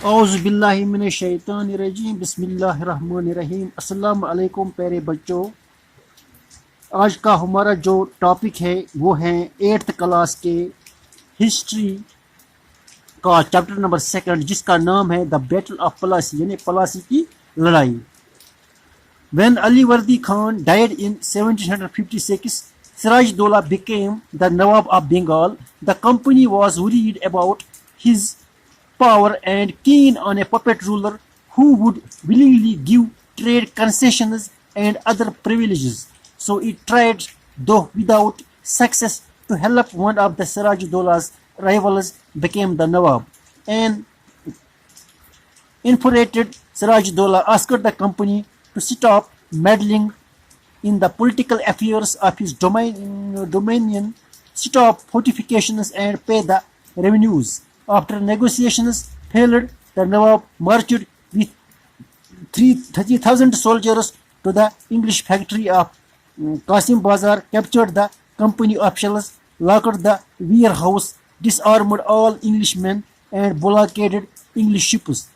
اعوذ باللہ من الشیطان الرجیم بسم اللہ الرحمن الرحیم۔ السلام علیکم پیارے بچوں، آج کا ہمارا جو ٹاپک ہے وہ ہے 8th کلاس کے ہسٹری کا چیپٹر نمبر 2 جس کا نام ہے دا بیٹل آف پلاسی، یعنی پلاسی کی لڑائی۔ When Ali Wardi Khan died in 1756, Siraj Dola became the Nawab of Bengal. The company was worried about his power and keen on a puppet ruler who would willingly give trade concessions and other privileges. So it tried, though without success, to help one of the Siraj Dola's rivals became the Nawab. An infuriated Siraj Dola asked the company to stop meddling in the political affairs of his dominion, stop fortifications and pay the revenues. After negotiations failed, the Nawab marched with 30,000 soldiers to the English factory of Qasim Bazar, captured the company officials, locked the warehouse, disarmed all Englishmen and blockaded English ships.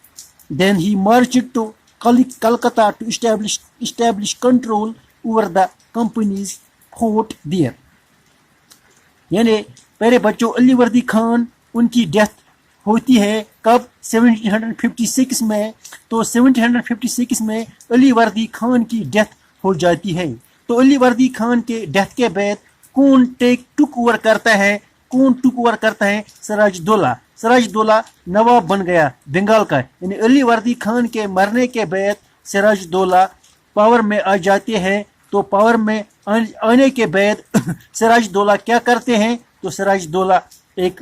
Then he marched to Calcutta to establish control over the company's port there. یعنی پیارے بچوں، علی وردی خان ان کی death ہوتی ہے کب؟ 1756 میں۔ تو 1756 میں علی وردی خان کی ڈیتھ ہو جاتی ہے۔ تو علی وردی خان کے ڈیتھ کے بعد کون ٹیک اوور کرتا ہے؟ سراج دولہ۔ سراج دولہ نواب بن گیا بنگال کا، یعنی علی وردی خان کے مرنے کے بعد سراج دولہ پاور میں آ جاتے ہیں۔ تو پاور میں آنے کے بعد سراج دولہ کیا کرتے ہیں؟ تو سراج دولہ ایک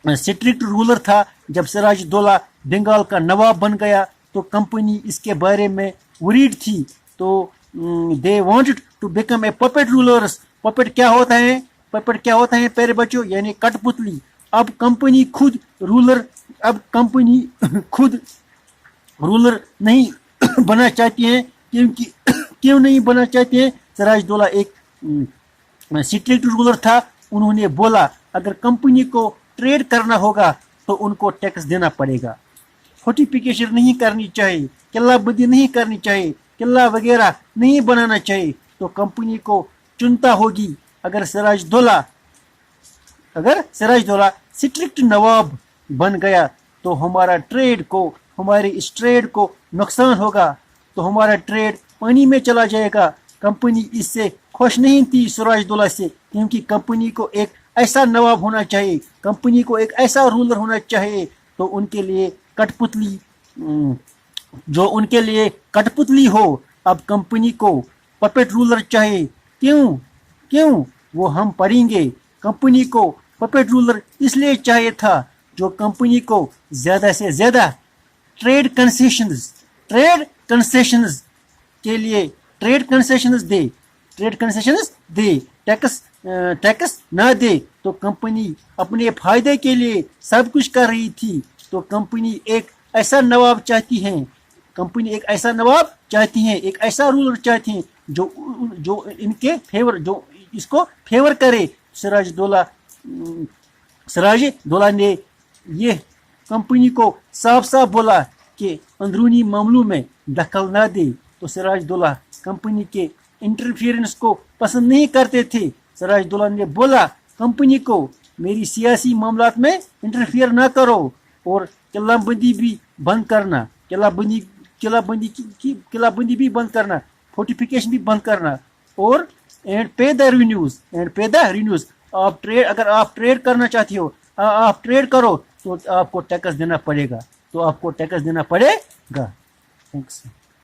اسٹرکٹ رولر تھا۔ جب سراج دولہ بنگال کا نواب بن گیا تو کمپنی اس کے بارے میں وریڈ تھی، تو they wanted to become a puppet rulers. Puppet کیا ہوتا ہے؟ پپٹ کیا ہوتا ہے پیارے بچوں؟ یعنی کٹ پتلی۔ اب کمپنی خود رولر نہیں بنا چاہتی ہیں، کیوں نہیں بنا چاہتے ہیں؟ سراج دولہ ایک اسٹرکٹ رولر تھا۔ انہوں نے بولا اگر کمپنی کو ٹریڈ کرنا ہوگا تو ان کو ٹیکس دینا پڑے گا، فورٹیفیکیشن نہیں کرنی چاہیے، قلعہ بندی نہیں کرنی چاہیے، قلعہ وغیرہ نہیں بنانا چاہیے۔ تو کمپنی کو چنتا ہوگی اگر سراج دولہ اسٹرکٹ نواب بن گیا تو ہمارے اس ٹریڈ کو نقصان ہوگا، تو ہمارا ٹریڈ پانی میں چلا جائے گا۔ کمپنی اس سے خوش نہیں تھی سراج دولہ سے، کیونکہ کمپنی کو ایک ایسا نواب ہونا چاہیے، کمپنی کو ایک ایسا رولر ہونا چاہیے۔ تو ان کے لیے کٹ پتلی ہو۔ اب کمپنی کو پپٹ رولر چاہیے۔ کیوں وہ ہم پڑھیں گے۔ کمپنی کو پپٹ رولر اس لیے چاہیے تھا جو کمپنی کو زیادہ سے زیادہ ٹریڈ کنسیشنز کے لیے ٹریڈ کنسیشنز دے، ٹیکس نہ دے۔ تو کمپنی اپنے فائدے کے لیے سب کچھ کر رہی تھی۔ تو کمپنی ایک ایسا نواب چاہتی ہے، ایک ایسا رولر چاہتی ہیں جو ان کے فیور، جو اس کو فیور کرے۔ سراج دولہ نے یہ کمپنی کو صاف صاف بولا کہ اندرونی معاملوں میں دخل نہ دے۔ تو سراج دولہ کمپنی کے انٹرفیئرنس کو پسند نہیں کرتے تھے۔ سراج دولہ نے بولا کمپنی کو میری سیاسی معاملات میں انٹرفیئر نہ کرو، اور قلعہ بندی بھی بند کرنا، قلعہ بندی بھی بند کرنا، فورٹیفیکیشن بھی بند کرنا، اور اینڈ پے دا رینیوز۔ اگر آپ ٹریڈ کرنا چاہتے ہو، آپ ٹریڈ کرو تو آپ کو ٹیکس دینا پڑے گا، تھینکس۔